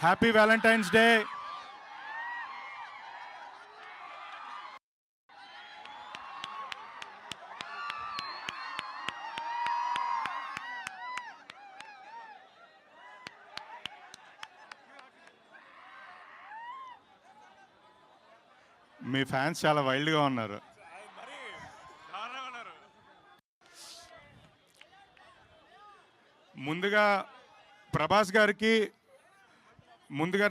Happy Valentine's day. మీ fans చాలా వైల్డ్గా ఉన్నారు. ముందుగా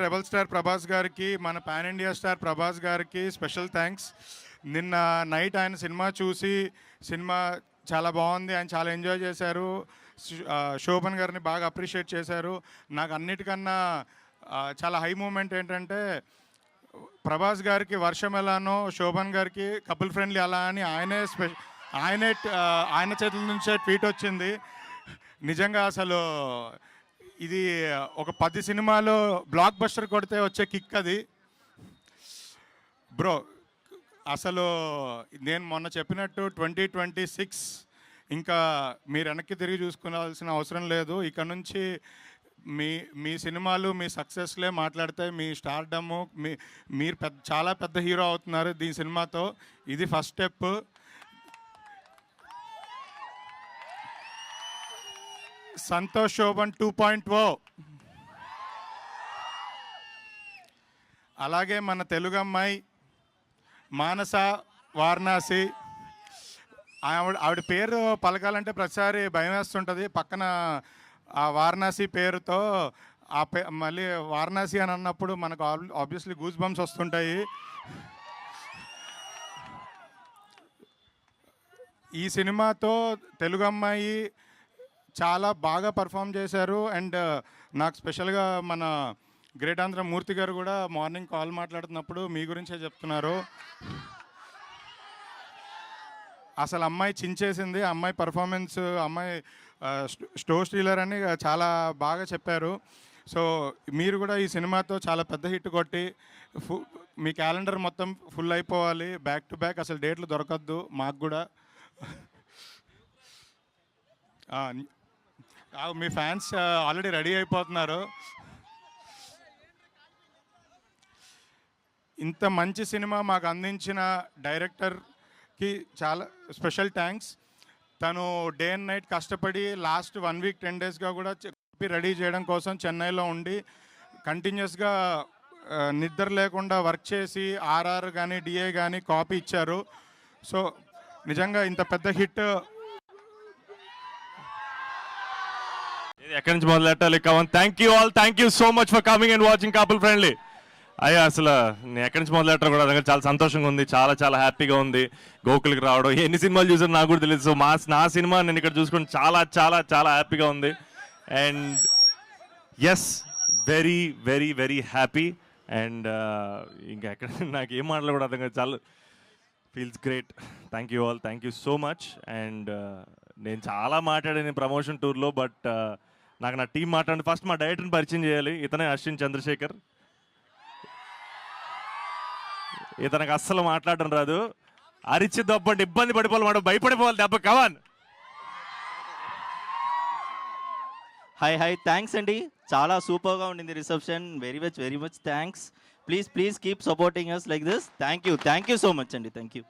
రెబల్ స్టార్ ప్రభాస్ గారికి, మన పాన్ ఇండియా స్టార్ ప్రభాస్ గారికి స్పెషల్ థ్యాంక్స్. నిన్న నైట్ ఆయన సినిమా చూసి, సినిమా చాలా బాగుంది, ఆయన చాలా ఎంజాయ్ చేశారు, శోభన్ గారిని బాగా అప్రిషియేట్ చేశారు. నాకు అన్నిటికన్నా చాలా హై మూమెంట్ ఏంటంటే, ప్రభాస్ గారికి వర్షం ఎలానో శోభన్ గారికి కపుల్ ఫ్రెండ్లీ అలా అని ఆయన చేతుల నుంచే ట్వీట్ వచ్చింది. నిజంగా అసలు ఇది ఒక 10 సినిమాలో బ్లాక్ బస్టర్ కొడితే వచ్చే కిక్ అది బ్రో. అసలు నేను మొన్న చెప్పినట్టు 2026 ఇంకా మీరు వెనక్కి తిరిగి చూసుకోవాల్సిన అవసరం లేదు. ఇక నుంచి మీ సినిమాలు, మీ సక్సెస్లే మాట్లాడితే, మీ స్టార్డము, మీరు చాలా పెద్ద హీరో అవుతున్నారు దీని సినిమాతో. ఇది ఫస్ట్ స్టెప్. సంతోష్ శోభన్ 2.0. అలాగే మన తెలుగు అమ్మాయి మానస వారణాసి. ఆవిడ పేరు పలకాలంటే ప్రతిసారి భయం వేస్తుంటుంది. పక్కన ఆ వారణాసి పేరుతో మళ్ళీ వారణాసి అని అన్నప్పుడు మనకు ఆబ్వియస్లీ గూస్ బంప్స్ వస్తుంటాయి. ఈ సినిమాతో తెలుగు అమ్మాయి చాలా బాగా పర్ఫామ్ చేశారు. అండ్ నాకు స్పెషల్గా మన గ్రేట్ ఆంధ్ర మూర్తి గారు కూడా మార్నింగ్ కాల్ మాట్లాడుతున్నప్పుడు మీ గురించే చెప్తున్నారు. అసలు అమ్మాయి చించేసింది, అమ్మాయి పర్ఫార్మెన్స్, అమ్మాయి స్టోర్ స్టీలర్ అని చాలా బాగా చెప్పారు. సో మీరు కూడా ఈ సినిమాతో చాలా పెద్ద హిట్ కొట్టి మీ క్యాలెండర్ మొత్తం ఫుల్ అయిపోవాలి, బ్యాక్ టు బ్యాక్. అసలు డేట్లు దొరకద్దు మాకు కూడా. మీ ఫ్యాన్స్ ఆల్రెడీ రెడీ అయిపోతున్నారు. ఇంత మంచి సినిమా మాకు అందించిన డైరెక్టర్కి చాలా స్పెషల్ థ్యాంక్స్. తను డే అండ్ నైట్ కష్టపడి లాస్ట్ 1 వీక్ 10 డేస్గా కూడా కాపీ రెడీ చేయడం కోసం చెన్నైలో ఉండి కంటిన్యూస్గా నిద్ర లేకుండా వర్క్ చేసి ఆర్ఆర్ కానీ డిఏ కానీ కాపీ ఇచ్చారు. సో నిజంగా ఇంత పెద్ద హిట్ ఎక్కడి నుంచి మొదలెట్టాలి? Kavan, thank you all, thank you so much for coming and watching Couple Friendly. అయ్యా అసలు నేను ఎక్కడి నుంచి మొదలెట్టారు కూడా దగ్గర చాలా సంతోషంగా ఉంది, చాలా చాలా హ్యాపీగా ఉంది గోకుల్కి రావడం. ఎన్ని సినిమాలు చూసారు నాకు కూడా తెలియదు. సో నా సినిమా నేను ఇక్కడ చూసుకుని చాలా చాలా చాలా హ్యాపీగా ఉంది. And yes, very very very happy. And ఇంకా ఎక్కడ నాకు ఏం మాటలు కూడా అర్థం కాదు, చాలా feels great. Thank you all, thank you so much. And నేను చాలా మాట్లాడాను ప్రమోషన్ టూర్లో, బట్ నాకు నా టీం మాట్లాడి ఫస్ట్ మా డైరెక్టర్ని పరిచయం చేయాలి. ఇతనే అశ్విన్ చంద్రశేఖర్. ఇతనికి అస్సలు మాట్లాడడం రాదు, అరిచి దెబ్బంటే ఇబ్బంది పడిపోవాలి, మాట భయపడిపోవాలి దెబ్బ. కవన్, హాయ్ థ్యాంక్స్ అండి, చాలా సూపర్గా ఉండింది reception. Very much thanks. Please keep supporting us like this. Thank you so much అండి, థ్యాంక్ యూ.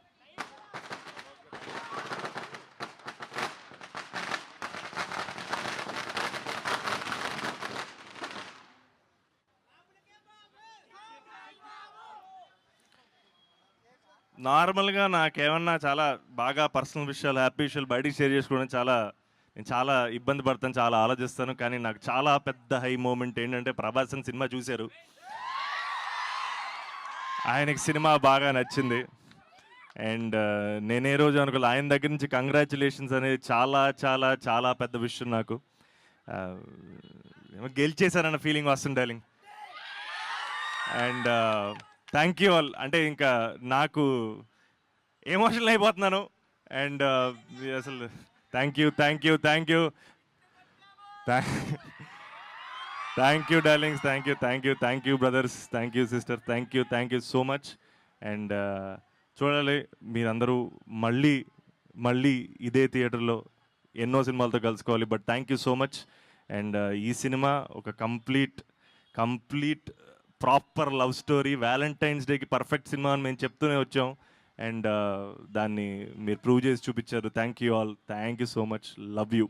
నార్మల్గా నాకేమన్నా చాలా బాగా పర్సనల్ విషయాలు, హ్యాపీ విషయాలు బయటికి షేర్ చేసుకోవడం నేను చాలా ఇబ్బంది పడతాను, చాలా ఆలోచిస్తాను. కానీ నాకు చాలా పెద్ద హై మూమెంట్ ఏంటంటే, ప్రభాస్ సినిమా చూశారు, ఆయనకి సినిమా బాగా నచ్చింది. అండ్ నేనే రోజు అనుకోలే, ఆయన దగ్గర నుంచి కంగ్రాచులేషన్స్ అనేది చాలా చాలా చాలా పెద్ద విషయం. నాకు గెలిచేశారన్న ఫీలింగ్ వస్తుంది darling. And thank you all. అంటే ఇంకా నాకు ఎమోషనల్ అయిపోతున్నాను. అండ్ అసలు thank you darlings, thank you brothers, thank you sister, thank you so much. And చూడాలి మీరందరూ మళ్ళీ ఇదే థియేటర్లో ఎన్నో సినిమాలతో కలుసుకోవాలి. But thank you so much. And ఈ సినిమా ఒక complete proper love story, Valentine's డేకి పర్ఫెక్ట్ సినిమా అని మేము చెప్తూనే వచ్చాం. అండ్ దాన్ని మీరు ప్రూవ్ చేసి చూపించారు. Thank you all, thank you so much, love you.